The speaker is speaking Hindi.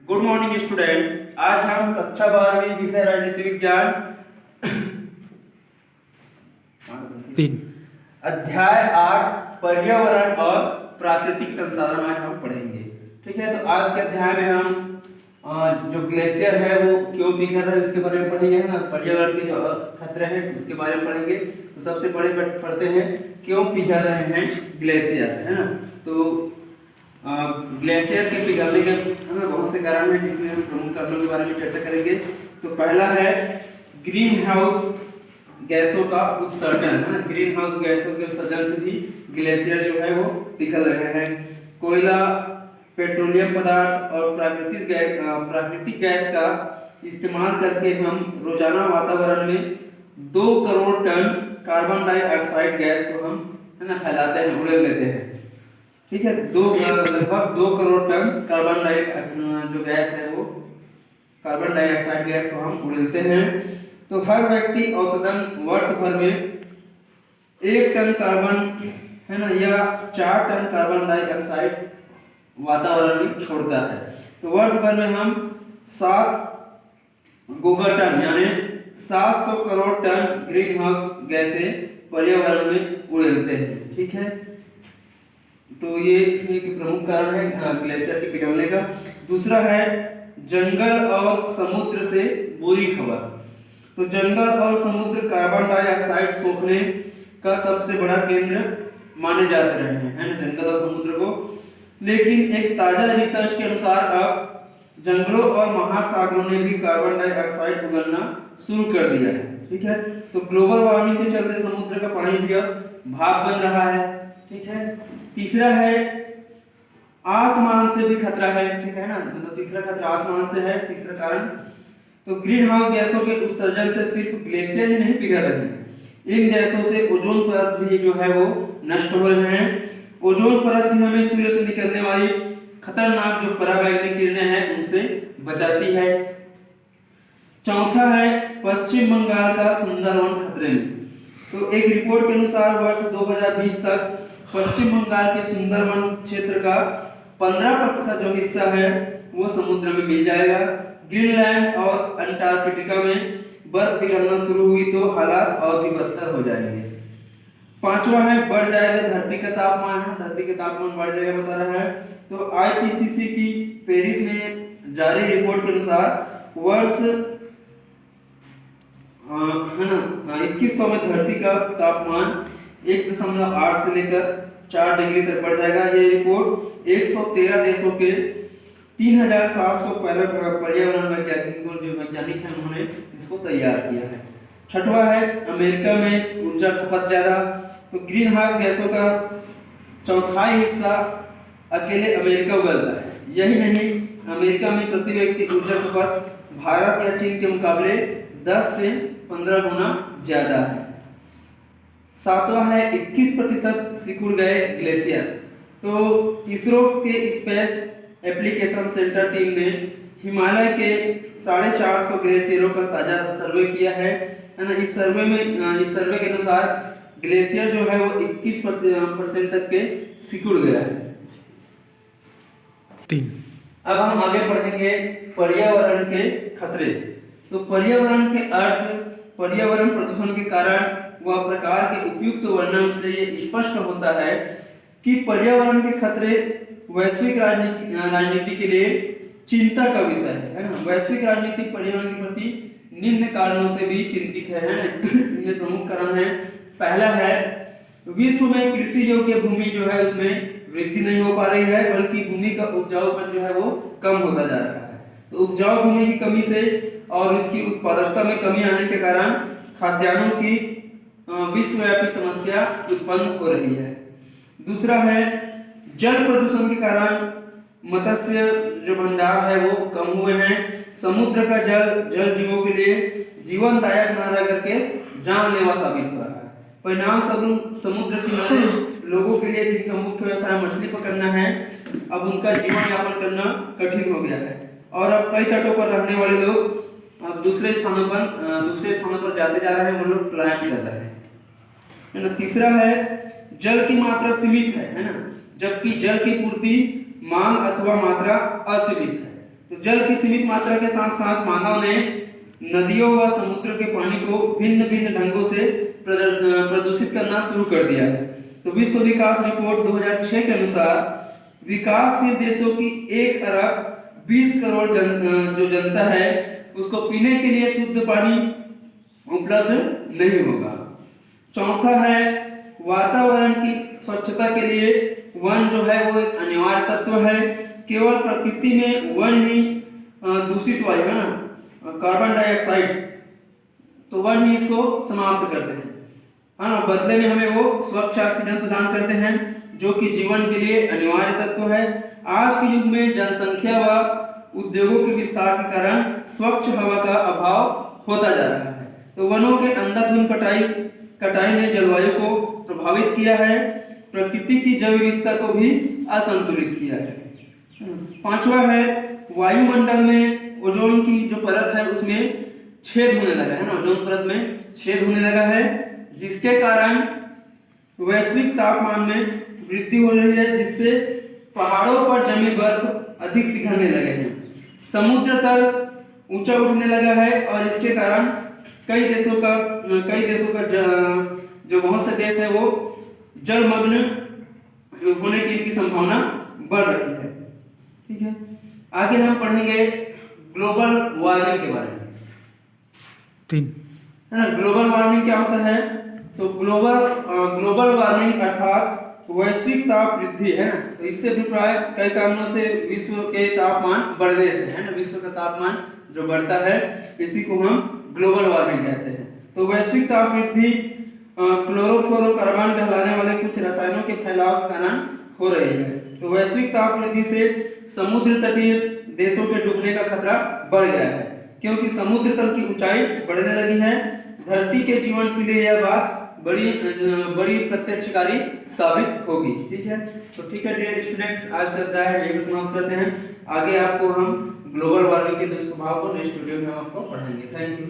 Good morning students. आज हम कक्षा 12वीं विषय राजनीति विज्ञान 3 अध्याय 8 पर्यावरण और प्राकृतिक संसाधन आज हम पढ़ेंगे। ठीक है, तो आज के अध्याय में हम जो ग्लेशियर है वो क्यों पिघल रहा है उसके बारे में पढ़ेंगे, है ना। पर्यावरण के जो खतरे हैं उसके बारे में पढ़ेंगे। तो सबसे पहले पढ़ते हैं क्यों पिघल रहे हैं ग्लेशियर, है ना। तो ग्लेशियर के पिघलने के बहुत से कारण हैं जिसमें हम प्रमुख कारणों के बारे में चर्चा करेंगे। तो पहला है ग्रीन हाउस गैसों का उत्सर्जन, है ना। ग्रीन हाउस गैसों के उत्सर्जन से भी ग्लेशियर जो है वो पिघल रहे हैं। कोयला, पेट्रोलियम पदार्थ और प्राकृतिक गैस का इस्तेमाल करके हम रोजाना वातावरण में 2 crore ton carbon dioxide gas को हम, है ना, फैलाते हैं, उड़ेल लेते हैं। ठीक है, लगभग 2 करोड़ टन जो गैस है वो कार्बन डाइऑक्साइड गैस को हम उड़ेलते हैं। तो हर व्यक्ति औसतन वर्ष भर में 1 टन कार्बन, है ना, या 4 टन कार्बन डाइऑक्साइड वातावरण में छोड़ता है। तो वर्ष भर में हम 7 गीगाटन यानी 700 करोड़ टन ग्रीन हाउस गैसें पर्यावरण में उड़ेलते हैं। ठीक है, तो ये एक प्रमुख कारण है ग्लेशियर के पिघलने का। दूसरा है जंगल और समुद्र से बुरी खबर। तो जंगल और समुद्र कार्बन डाइऑक्साइड सोखने का सबसे बड़ा केंद्र माने जाते रहे हैं, है ना, जंगल और समुद्र को। लेकिन एक ताजा रिसर्च के अनुसार अब जंगलों और महासागरों ने भी कार्बन डाइऑक्साइड उगलना शुरू कर दिया है। ठीक है, तो ग्लोबल वार्मिंग के चलते समुद्र का पानी भी अब भाप बन रहा है। ठीक है, तीसरा है आसमान से भी खतरा है। ठीक है ना, मतलब तीसरा खतरा आसमान से है, तीसरा कारण। तो ग्रीन हाउस गैसों के उत्सर्जन से सिर्फ ग्लेशियर ही नहीं पिघल रहे हैं, इन गैसों से ओजोन परत भी जो है वो नष्ट हो रहे हैं। ओजोन परत ही हमें सूर्य से निकलने वाली खतरनाक जो पराबैंगनी किरणें हैं उनसे बचाती है। चौथा है पश्चिम बंगाल का सुंदरवन खतरे में। तो एक रिपोर्ट के अनुसार वर्ष 2020 तक पश्चिम बंगाल के सुंदरवन क्षेत्र का 15% जो हिस्सा है वो समुद्र में मिल जाएगा। ग्रीनलैंड और अंटार्कटिका में बर्फ पिघलना शुरू हुई तो हालात और भी बदतर हो जाएंगे। पांचवा है बढ़ जाएगा धरती का तापमान, है, धरती का तापमान बढ़ जाएगा बता रहा है। तो आईपीसीसी की पेरिस में जारी रिपोर्ट के अनुसार वर्ष है ना 2100 में धरती का तापमान 1.8 से लेकर 4 डिग्री तक बढ़ जाएगा। ये रिपोर्ट 113 देशों के 3700 पर्यावरण वैज्ञानिक हैं उन्होंने इसको तैयार किया है। छठवा है अमेरिका में ऊर्जा खपत ज्यादा। तो ग्रीन हाउस गैसों का 1/4 हिस्सा अकेले अमेरिका उगलता है। यही नहीं, अमेरिका में प्रति व्यक्ति ऊर्जा खपत भारत या चीन के मुकाबले 10 से 15 गुना ज्यादा है। सातवां है 21% सिकुड़ गए ग्लेशियर। तो इसरो के स्पेस एप्लीकेशन सेंटर टीम ने हिमालय के 450 ग्लेशियरों का ताजा सर्वे किया है ना। इस सर्वे के अनुसार ग्लेशियर जो है वो 21% तक के सिकुड़ गया है। 3 अब हम आगे पढ़ेंगे पर्यावरण के खतरे। तो पर्यावरण के अर्थ पर्यावरण प्रदूषण के कारण व प्रकार के उपयुक्त वर्णन से ये स्पष्ट होता है कि पर्यावरण के खतरे वैश्विक राजनीति के लिए चिंता का विषय है ना। वैश्विक राजनीति पर्यावरण के प्रति निम्न कारणों से भी चिंतित है ना। इनमें प्रमुख कारण है, पहला है विश्व में कृषि योग्य भूमि जो है उसमें वृद्धि नहीं हो पा रही है, बल्कि भूमि का उपजाऊपन जो है वो कम होता जा रहा है। तो उपजाऊ भूमि की कमी से और इसकी उत्पादकता में कमी आने के कारण खाद्यान्नों की विश्वव्यापी समस्या उत्पन्न हो रही है। दूसरा है जल प्रदूषण के कारण मत्स्य जो भंडार है वो कम हुए हैं। समुद्र का जल जीवों के लिए जीवनदायक न रह करके जानलेवा साबित हो रहा है। परिणाम स्वरूप समुद्र किनारे लोगों के लिए जिनका मुख्य व्यवसाय मछली पकड़ना है, अब उनका जीवन यापन करना कठिन हो गया है। और अब कई तटों पर रहने वाले लोग अब दूसरे स्थानों पर जाते जा रहे हैं, वो लोग पलायन कर रहे हैं, है ना। तीसरा है जल की मात्रा सीमित है ना, जबकि जल की पूर्ति मांग अथवा मात्रा असीमित है। तो जल की सीमित मात्रा के साथ साथ मानव ने नदियों व समुद्र के पानी को भिन्न भिन्न ढंगों से प्रदूषित करना शुरू कर दिया है। तो विश्व विकास रिपोर्ट 2006 के अनुसार विकासशील देशों की 1 अरब 20 करोड़ जो जनता है उसको पीने के लिए शुद्ध पानी उपलब्ध नहीं होगा। चौथा है वातावरण की स्वच्छता के लिए वन जो है वो एक अनिवार्य तत्व है। केवल प्रकृति में वन ही दूषित वायु है ना, कार्बन डाइऑक्साइड, तो वन ही इसको समाप्त करते हैं, है ना। बदले में हमें वो स्वच्छ ऑक्सीजन प्रदान करते हैं जो कि जीवन के लिए अनिवार्य तत्व है। आज के युग में जनसंख्या व उद्योगों के विस्तार के कारण स्वच्छ हवा का अभाव होता जा रहा है। तो वनों के अंधाधुंध कटाई ने जलवायु को प्रभावित किया है, प्रकृति की जैव विविधता को भी असंतुलित किया है। पांचवा है वायुमंडल में ओजोन की जो परत है उसमें छेद होने लगा है ना, ओजोन परत में छेद होने लगा है, जिसके कारण वैश्विक तापमान में वृद्धि हो रही है, जिससे पहाड़ों पर जमी बर्फ अधिक पिघलने लगे हैं, समुद्र तल ऊंचा उठने लगा है और इसके कारण कई देशों का जो बहुत से देश है वो जलमग्न होने की इनकी संभावना बढ़ रही है। ठीक है, आगे हम पढ़ेंगे ग्लोबल वार्मिंग के बारे में। 3 है ना, ग्लोबल वार्मिंग क्या होता है? तो ग्लोबल वार्मिंग अर्थात वैश्विक ताप वृद्धि है ना, तो इससे अभिप्राय कई कारणों से विश्व के तापमान बढ़ने से है ना, विश्व का तापमान जो बढ़ता है इसी को हम ग्लोबल वार्मिंग कहते हैं। तो वैश्विक ताप वृद्धि क्लोरोफ्लोरोकार्बन कहलाने वाले कुछ रसायनों के फैलाव के कारण हो रही है। तो वैश्विक ताप वृद्धि से समुद्र तटीय देशों के डूबने का खतरा बढ़ गया है, क्योंकि समुद्र तल की ऊंचाई बढ़ने लगी है। धरती के जीवन के लिए यह बात बड़ी प्रत्यक्षकारी साबित होगी। ठीक है, तो ठीक है डियर स्टूडेंट्स, आज का अध्याय यहीं पर समाप्त करते हैं। आगे आपको हम ग्लोबल वार्मिंग के दुष्प्रभाव को नेक्स्ट वीडियो में हम आपको पढ़ाएंगे। Thank you.